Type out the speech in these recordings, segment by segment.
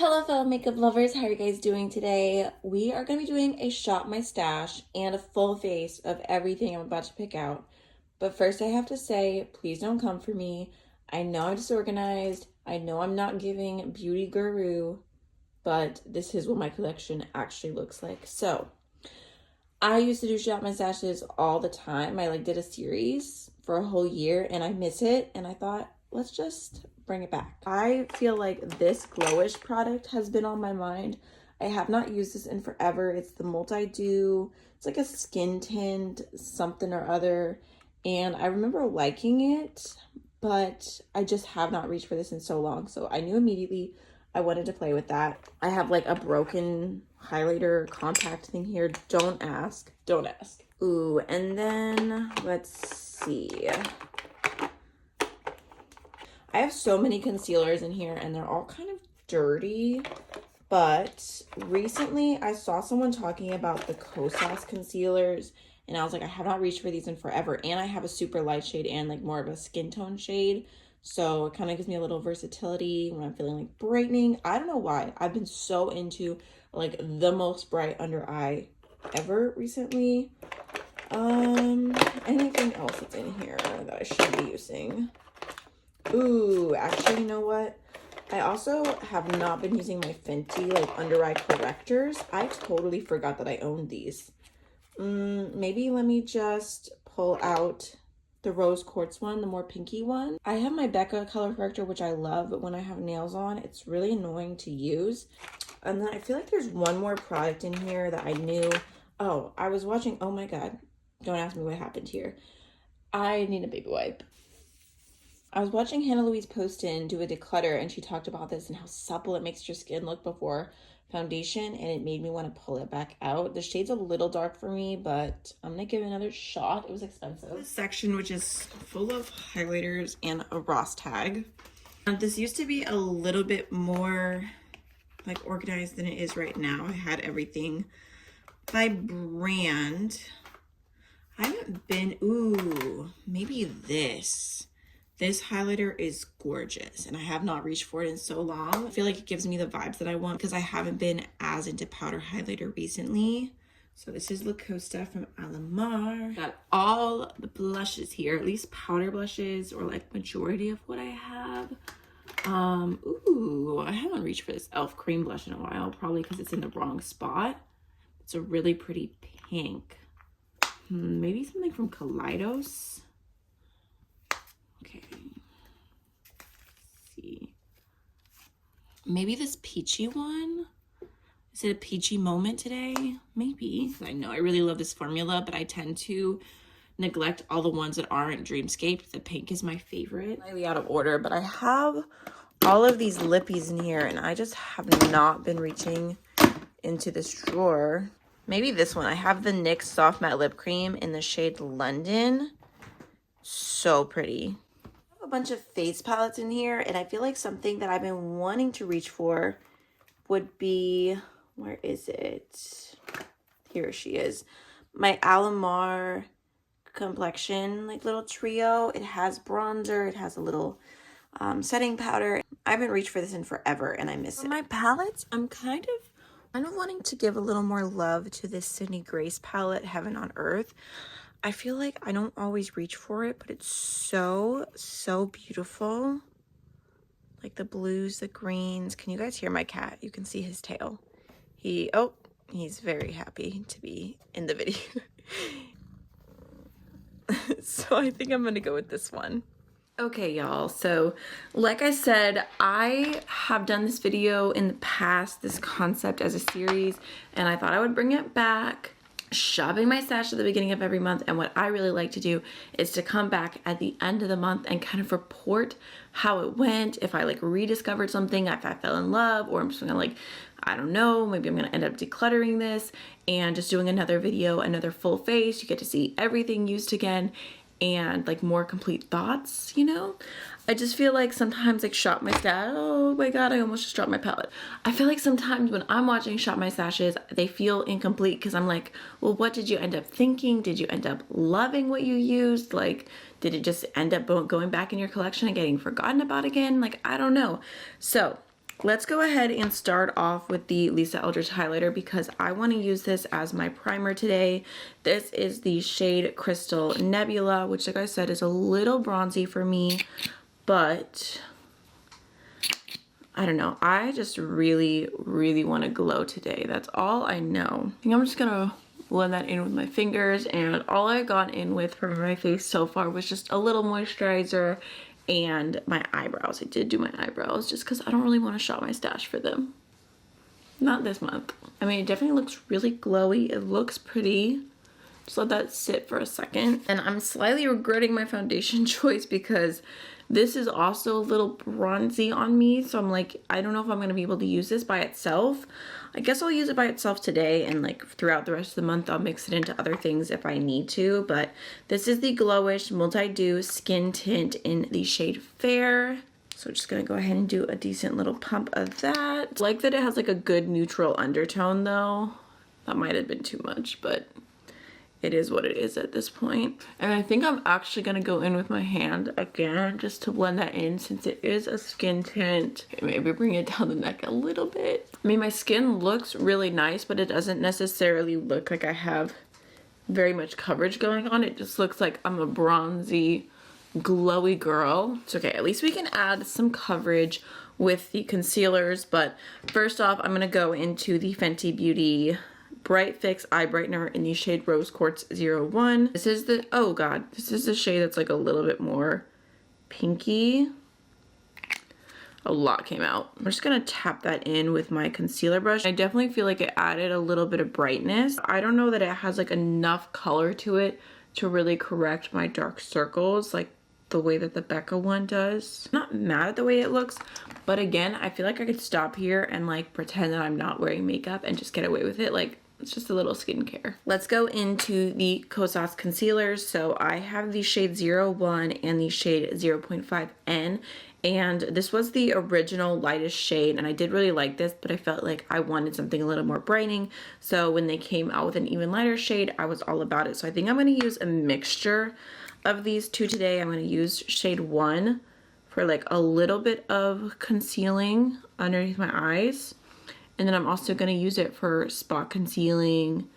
Hello fellow makeup lovers, how are you guys doing today? We are going to be doing a shop my stash and a full face of everything I'm about to pick out. But first I have to say, please don't come for me. I know I'm disorganized. I know I'm not giving beauty guru, but this is what my collection actually looks like. So I used to do shop my stashes all the time. I did a series for a whole year and I miss it. And I thought, let's just bring it back. I feel like this glowish product has been on my mind. I have not used this in forever. It's the multi-dew. It's like a skin tint something or other. And I remember liking it, but I just have not reached for this in so long. So I knew immediately I wanted to play with that. I have like a broken highlighter compact thing here. Don't ask. Don't ask. Ooh, and then let's see. I have so many concealers in here and they're all kind of dirty, but recently I saw someone talking about the Kosas concealers and I was like, I have not reached for these in forever. And I have a super light shade and like more of a skin tone shade. So it kind of gives me a little versatility when I'm feeling like brightening. I don't know why. I've been so into like the most bright under eye ever recently. Anything else that's in here that I should be using? Ooh, actually, you know what? I also have not been using my Fenty like under eye correctors. I totally forgot that I owned these. Maybe let me just pull out the rose quartz one, the more pinky one. I have my Becca color corrector, which I love, but when I have nails on, it's really annoying to use. And then I feel like there's one more product in here that I knew. Oh, I was watching, oh my God, don't ask me what happened here. I need a baby wipe. I was watching Hannah Louise Poston do a declutter and she talked about this and how supple it makes your skin look before foundation, and it made me want to pull it back out. The shade's a little dark for me, but I'm gonna give it another shot. It was expensive. This section, which is full of highlighters and a Ross tag. This used to be a little bit more like organized than it is right now. I had everything by brand. I haven't been, ooh, maybe this. This highlighter is gorgeous and I have not reached for it in so long. I feel like it gives me the vibes that I want because I haven't been as into powder highlighter recently. So this is La Costa from Alamar. Got all the blushes here, at least powder blushes or like majority of what I have. Ooh, I haven't reached for this e.l.f. cream blush in a while, probably because it's in the wrong spot. It's a really pretty pink. Maybe something from Kaleidos. Okay, let's see. Maybe this peachy one? Is it a peachy moment today? Maybe. I know I really love this formula, but I tend to neglect all the ones that aren't Dreamscape. The pink is my favorite. Slightly out of order, but I have all of these lippies in here and I just have not been reaching into this drawer. Maybe this one. I have the NYX Soft Matte Lip Cream in the shade London. So pretty. A bunch of face palettes in here, and I feel like something that I've been wanting to reach for would be, where is it? Here she is. My Alamar complexion like little trio. It has bronzer, it has a little setting powder. I haven't reached for this in forever and I miss it. For my palettes, I'm kind of wanting to give a little more love to this Sydney Grace palette, Heaven on Earth. I feel like I don't always reach for it, but it's so beautiful. Like the blues, the greens. Can you guys hear my cat? You can see his tail. He's very happy to be in the video. So I think I'm gonna go with this one. Okay, y'all, so like I said, I have done this video in the past, this concept as a series, and I thought I would bring it back. Shopping my stash at the beginning of every month, and what I really like to do is to come back at the end of the month and kind of report how it went, if I like rediscovered something, if I fell in love, or I'm just gonna like, I don't know, maybe I'm gonna end up decluttering this and just doing another video, another full face. You get to see everything used again and like more complete thoughts, you know? I just feel like sometimes like shop my stash, oh my God, I almost just dropped my palette. I feel like sometimes when I'm watching shop my stashes, they feel incomplete because I'm like, well, what did you end up thinking? Did you end up loving what you used? Like, did it just end up going back in your collection and getting forgotten about again? Like, I don't know. So Let's go ahead and start off with the Lisa Eldridge highlighter because I want to use this as my primer today. This is the shade Crystal Nebula, which like I said is a little bronzy for me, but I don't know. I just really want to glow today. That's all I know. I think I'm just gonna blend that in with my fingers, and all I got in with for my face so far was just a little moisturizer and my eyebrows. I did do my eyebrows just because I don't really want to shop my stash for them. Not this month. I mean, it definitely looks really glowy. It looks pretty. Just let that sit for a second. And I'm slightly regretting my foundation choice because this is also a little bronzy on me. So I'm like, I don't know if I'm going to be able to use this by itself. I guess I'll use it by itself today, and like throughout the rest of the month I'll mix it into other things if I need to. But this is the Glowish Multi-Dew Skin Tint in the shade Fair. So just gonna go ahead and do a decent little pump of that. I like that it has like a good neutral undertone though. That might have been too much, but it is what it is at this point. And I think I'm actually gonna go in with my hand again just to blend that in since it is a skin tint. Okay, maybe bring it down the neck a little bit. I mean, my skin looks really nice, but it doesn't necessarily look like I have very much coverage going on. It just looks like I'm a bronzy, glowy girl. It's okay, at least we can add some coverage with the concealers. But first off, I'm gonna go into the Fenty Beauty Bright Fix Eye Brightener in the shade Rose Quartz 01. This is the, oh god, this is the shade that's like a little bit more pinky. A lot came out. I'm just gonna tap that in with my concealer brush. I definitely feel like it added a little bit of brightness. I don't know that it has like enough color to it to really correct my dark circles like the way that the Becca one does. I'm not mad at the way it looks, but again, I feel like I could stop here and like pretend that I'm not wearing makeup and just get away with it. Like, it's just a little skincare. Let's go into the Kosas concealers. So I have the shade 01 and the shade 0.5N. And this was the original lightest shade, and I did really like this, but I felt like I wanted something a little more brightening. So when they came out with an even lighter shade, I was all about it. So I think I'm gonna use a mixture of these two today. I'm gonna use shade 1 for like a little bit of concealing underneath my eyes. And then I'm also gonna use it for spot concealing,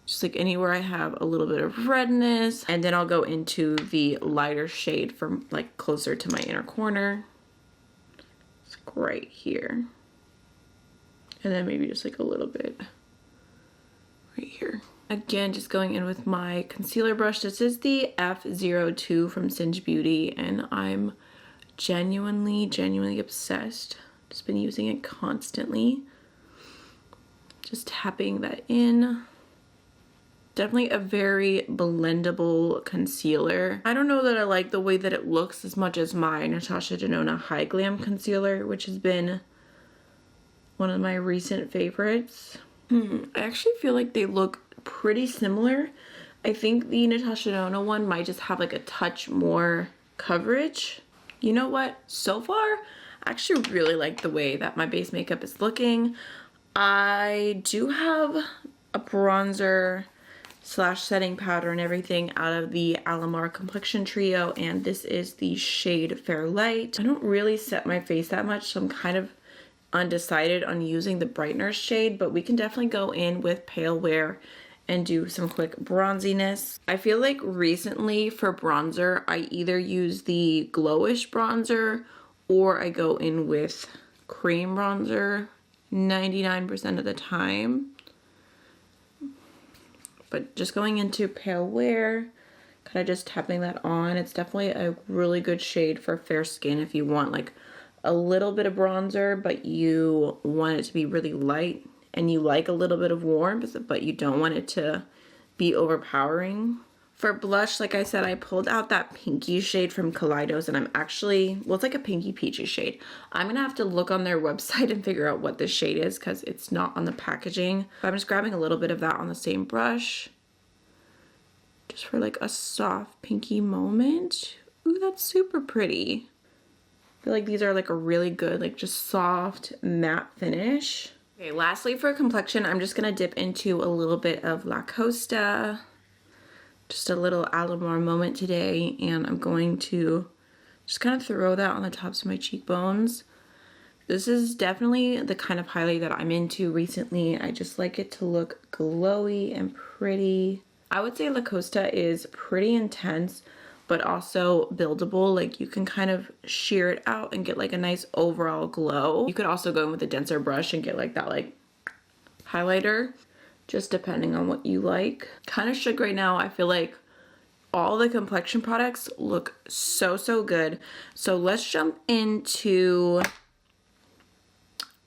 just like anywhere I have a little bit of redness. And then I'll go into the lighter shade from like closer to my inner corner. It's right here. And then maybe just like a little bit right here. Again, just going in with my concealer brush. This is the F02 from Singe Beauty, and I'm genuinely obsessed. Just been using it constantly. Just tapping that in. Definitely a very blendable concealer. I don't know that I like the way that it looks as much as my Natasha Denona High Glam concealer, which has been one of my recent favorites. I actually feel like they look pretty similar. I think the Natasha Denona one might just have like a touch more coverage. You know what? So far, I actually really like the way that my base makeup is looking. I do have a bronzer slash setting powder and everything out of the Alamar Complexion Trio, and this is the shade Fair Light. I don't really set my face that much, so I'm kind of undecided on using the brightener shade, but we can definitely go in with Pale Wear and do some quick bronziness. I feel like recently for bronzer, I either use the Glowish bronzer or I go in with cream bronzer 99% of the time. But just going into Pale Wear, kind of just tapping that on. It's definitely a really good shade for fair skin if you want like a little bit of bronzer, but you want it to be really light and you like a little bit of warmth, but you don't want it to be overpowering. For blush, like I said, I pulled out that pinky shade from Kaleidos, and I'm actually, well, it's like a pinky peachy shade. I'm gonna have to look on their website and figure out what this shade is because it's not on the packaging. But I'm just grabbing a little bit of that on the same brush, just for like a soft pinky moment. Ooh, that's super pretty. I feel like these are like a really good, like just soft matte finish. Okay, lastly for complexion, I'm just gonna dip into a little bit of La Costa. Just a little Alamar moment today, and I'm going to just kind of throw that on the tops of my cheekbones. This is definitely the kind of highlight that I'm into recently. I just like it to look glowy and pretty. I would say La Costa is pretty intense, but also buildable. Like you can kind of sheer it out and get like a nice overall glow. You could also go in with a denser brush and get like that like highlighter, just depending on what you like. Kind of shook right now. I feel like all the complexion products look so good. So let's jump into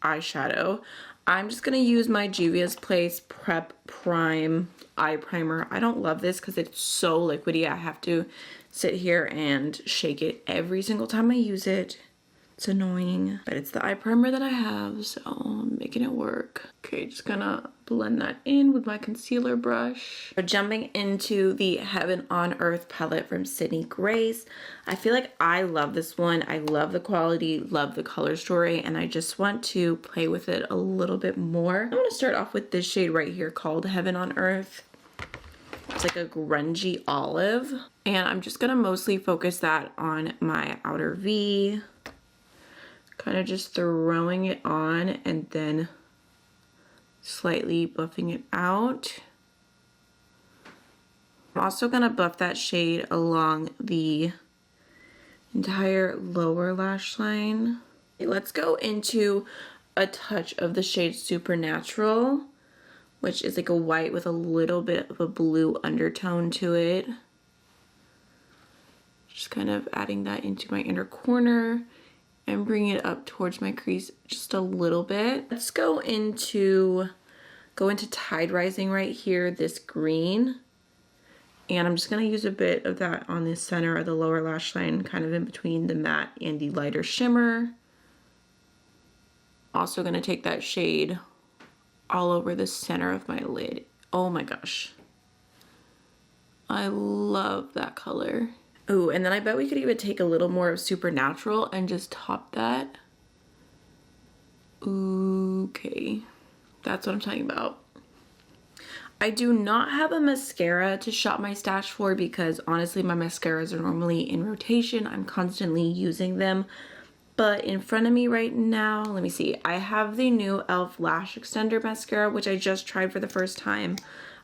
eyeshadow. I'm just gonna use my Juvia's Place Prep Prime eye primer. I don't love this because it's so liquidy. I have to sit here and shake it every single time I use it. It's annoying, but it's the eye primer that I have, so I'm making it work. Okay, just gonna blend that in with my concealer brush. We're jumping into the Heaven on Earth palette from Sydney Grace. I feel like I love this one. I love the quality, love the color story, and I just want to play with it a little bit more. I'm gonna start off with this shade right here called Heaven on Earth. It's like a grungy olive, and I'm just gonna mostly focus that on my outer V. Kind of just throwing it on and then slightly buffing it out. I'm also gonna buff that shade along the entire lower lash line. Let's go into a touch of the shade Supernatural, which is like a white with a little bit of a blue undertone to it. Just kind of adding that into my inner corner and bring it up towards my crease just a little bit. Let's go into Tide Rising right here, this green. And I'm just gonna use a bit of that on the center of the lower lash line, kind of in between the matte and the lighter shimmer. Also gonna take that shade all over the center of my lid. Oh my gosh. I love that color. Ooh, and then I bet we could even take a little more of Supernatural and just top that. Okay, that's what I'm talking about. I do not have a mascara to shop my stash for because honestly my mascaras are normally in rotation. I'm constantly using them. But in front of me right now, let me see. I have the new e.l.f. Lash Extender Mascara, which I just tried for the first time.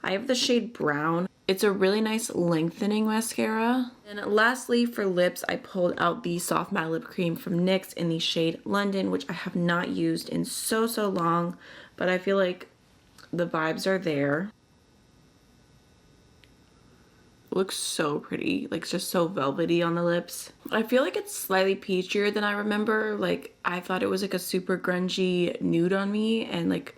I have the shade Brown. It's a really nice lengthening mascara. And lastly, for lips, I pulled out the Soft Matte Lip Cream from NYX in the shade London, which I have not used in so long, but I feel like the vibes are there. It looks so pretty, like it's just so velvety on the lips. I feel like it's slightly peachier than I remember. Like I thought it was like a super grungy nude on me, and like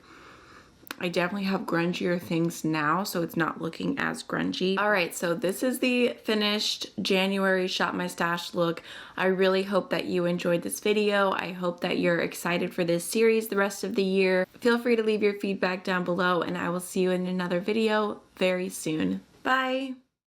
I definitely have grungier things now, so it's not looking as grungy. All right, so this is the finished January Shop My Stash look. I really hope that you enjoyed this video. I hope that you're excited for this series the rest of the year. Feel free to leave your feedback down below, and I will see you in another video very soon. Bye.